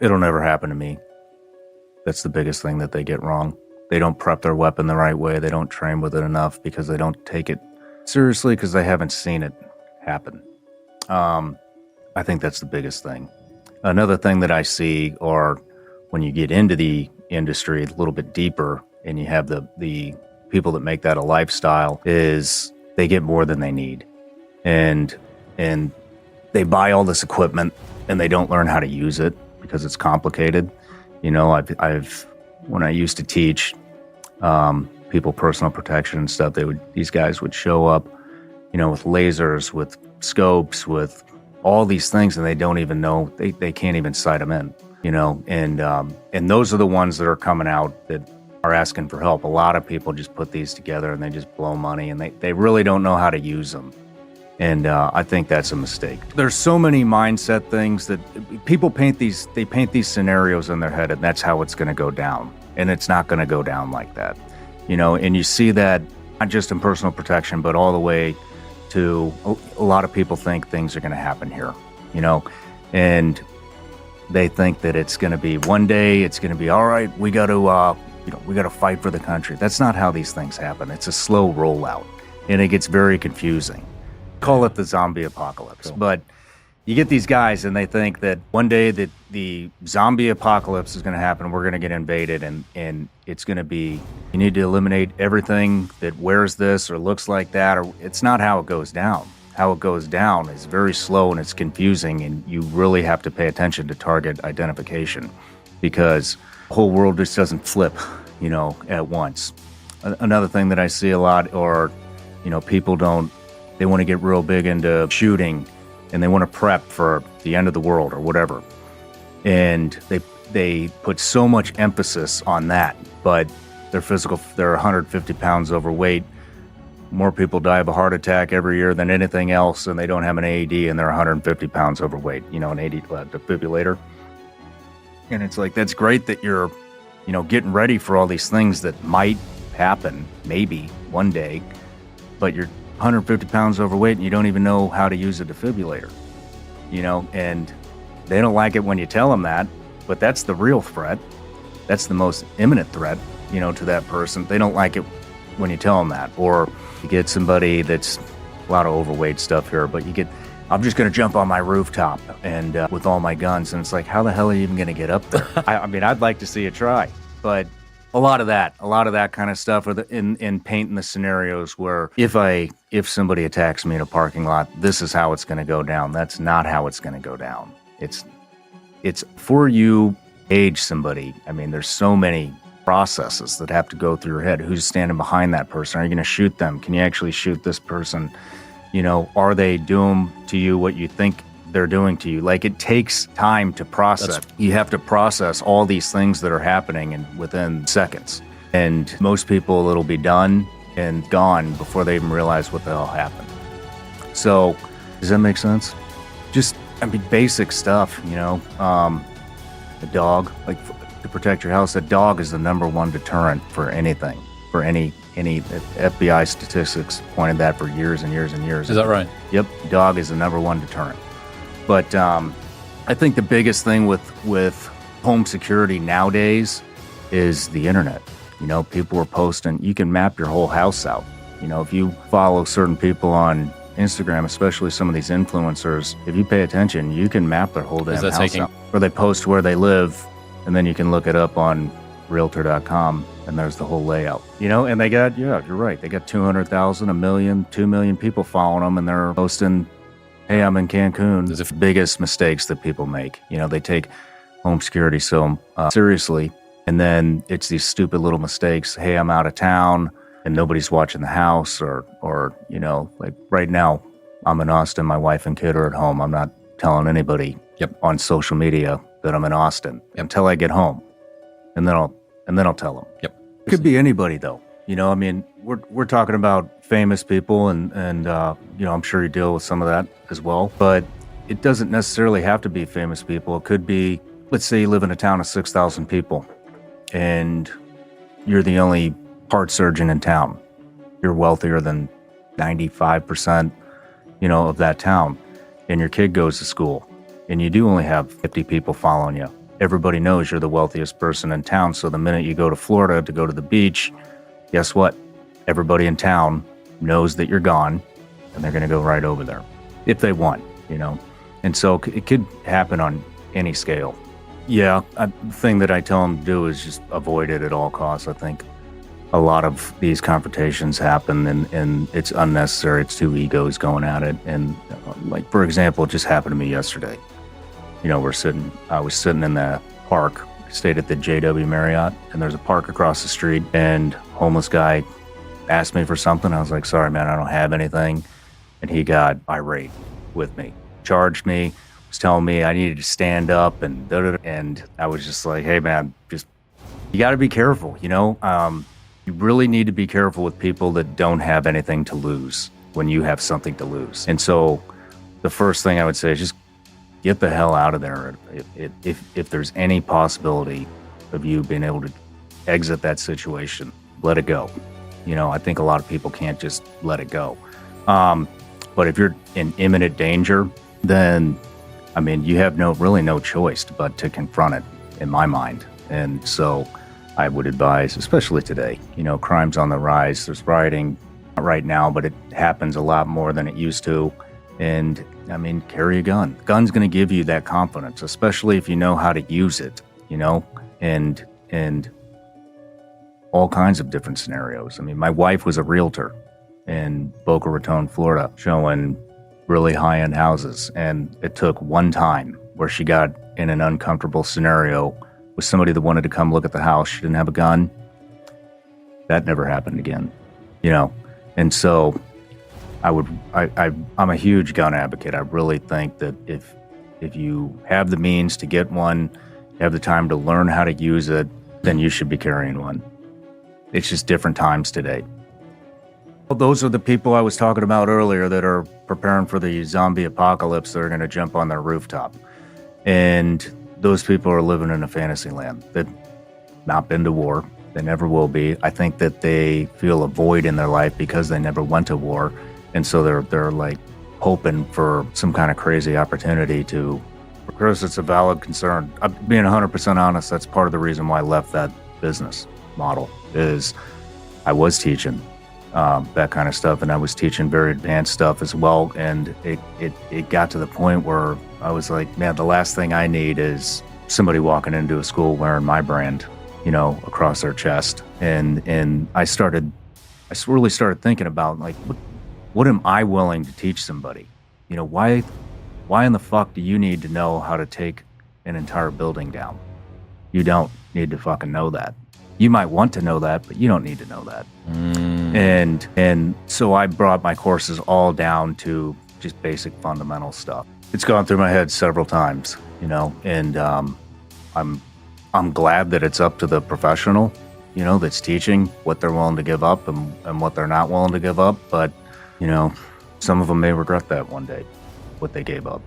It'll never happen to me. That's the biggest thing that they get wrong. They don't prep their weapon the right way. They don't train with it enough because they don't take it seriously because they haven't seen it happen. I think that's the biggest thing. Another thing that I see, or when you get into the industry a little bit deeper and you have the people that make that a lifestyle, is they get more than they need. And they buy all this equipment and they don't learn how to use it because it's complicated. You know, I've when I used to teach people personal protection and stuff, these guys would show up, you know, with lasers, with scopes, with all these things, and they don't even know, they can't even sight them in, you know, and those are the ones that are coming out that are asking for help. A lot of people just put these together and they just blow money, and they really don't know how to use them. And I think that's a mistake. There's so many mindset things that people paint these scenarios in their head, and that's how it's going to go down. And it's not going to go down like that, you know, and you see that not just in personal protection, but all the way to a lot of people think things are going to happen here, you know, and they think that it's going to be one day, it's going to be, all right, we got to fight for the country. That's not how these things happen. It's a slow rollout, and it gets very confusing. Call it the zombie apocalypse. Cool. But you get these guys and they think that one day that the zombie apocalypse is going to happen, we're going to get invaded, and it's going to be, you need to eliminate everything that wears this or looks like that, or it's not how it goes down. How it goes down is very slow and it's confusing, and you really have to pay attention to target identification because the whole world just doesn't flip, you know, at once. Another thing that I see a lot, or, you know, people they want to get real big into shooting and they want to prep for the end of the world or whatever. And they put so much emphasis on that, but they're 150 pounds overweight. More people die of a heart attack every year than anything else, and they don't have an AED, and they're 150 pounds overweight, you know, an AED defibrillator. And it's like, that's great that you're, you know, getting ready for all these things that might happen, maybe one day, but you're 150 pounds overweight and you don't even know how to use a defibrillator, you know, and they don't like it when you tell them that, but that's the real threat. That's the most imminent threat, you know, to that person. They don't like it when you tell them that. Or you get somebody that's a lot of overweight stuff here, but I'm just going to jump on my rooftop and with all my guns. And it's like, how the hell are you even going to get up there? I mean, I'd like to see you try, but a lot of that kind of stuff, or in painting the scenarios where if somebody attacks me in a parking lot, this is how it's going to go down. That's not how it's going to go down. It's for you age somebody. I mean, there's so many processes that have to go through your head. Who's standing behind that person? Are you going to shoot them? Can you actually shoot this person? You know, are they doing to you what you think they're doing to you? Like, it takes time to process. You have to process all these things that are happening within seconds. And most people, it'll be done and gone before they even realize what the hell happened. So, does that make sense? Just, I mean, basic stuff, you know. A dog, like, to protect your house, a dog is the number one deterrent for anything, for any FBI statistics pointed that for years and years and years. Is that right? Yep, dog is the number one deterrent. But I think the biggest thing with home security nowadays is the internet. You know, people are posting, you can map your whole house out. You know, if you follow certain people on Instagram, especially some of these influencers, if you pay attention, you can map their whole damn house out. Or they post where they live, and then you can look it up on realtor.com, and there's the whole layout. You know, and they got, yeah, you're right, they got 200,000, 1 million, 2 million people following them, and they're posting, hey, I'm in Cancun. There's the biggest mistakes that people make. You know, they take home security so seriously, and then it's these stupid little mistakes. Hey, I'm out of town, and nobody's watching the house, or you know, like right now, I'm in Austin. My wife and kid are at home. I'm not telling anybody on social media that I'm in Austin until I get home, and then I'll tell them. Yep. It could be anybody though. You know, I mean, we're talking about famous people, and you know, I'm sure you deal with some of that as well. But it doesn't necessarily have to be famous people. It could be, let's say you live in a town of 6,000 people, and you're the only heart surgeon in town. You're wealthier than 95%, you know, of that town, and your kid goes to school, and you do only have 50 people following you. everybody knows you're the wealthiest person in town. So the minute you go to Florida to go to the beach, guess what? Everybody in town knows that you're gone, and they're going to go right over there if they want, And so it could happen on any scale. Yeah, the thing that I tell them to do is just avoid it at all costs. I think a lot of these confrontations happen and it's unnecessary. It's two egos going at it. And like, for example, it just happened to me yesterday. I was sitting in the park, stayed at the JW Marriott, and there's a park across the street, and homeless guy asked me for something. I was like, sorry, man, I don't have anything. And he got irate with me, charged me, was telling me I needed to stand up and da-da-da. And I was just like, hey, man, you got to be careful, You really need to be careful with people that don't have anything to lose when you have something to lose. And so the first thing I would say is just get the hell out of there. If there's any possibility of you being able to exit that situation, let it go. I think a lot of people can't just let it go. But if you're in imminent danger, then, you have really no choice but to confront it, in my mind. And so I would advise, especially today, crime's on the rise. There's rioting right now, but it happens a lot more than it used to. And carry a gun. Gun's going to give you that confidence, especially if you know how to use it, and all kinds of different scenarios. My wife was a realtor in Boca Raton, Florida, showing really high-end houses. And it took one time where she got in an uncomfortable scenario with somebody that wanted to come look at the house. She didn't have a gun. That never happened again, And so I'm a huge gun advocate. I really think that if you have the means to get one, have the time to learn how to use it, then you should be carrying one. It's just different times today. Well, those are the people I was talking about earlier that are preparing for the zombie apocalypse. That are going to jump on their rooftop. And those people are living in a fantasy land. They've not been to war. They never will be. I think that they feel a void in their life because they never went to war. And so they're like hoping for some kind of crazy opportunity to. For Chris, it's a valid concern. Being 100% honest, that's part of the reason why I left that business model. Is I was teaching that kind of stuff, and I was teaching very advanced stuff as well. And it got to the point where I was like, man, the last thing I need is somebody walking into a school wearing my brand, across their chest. And I really started thinking about like, what am I willing to teach somebody? Why in the fuck do you need to know how to take an entire building down? You don't need to fucking know that. You might want to know that, but you don't need to know that. And so I brought my courses all down to just basic fundamental stuff. It's gone through my head several times, and I'm glad that it's up to the professional, that's teaching what they're willing to give up and what they're not willing to give up. But some of them may regret that one day, what they gave up.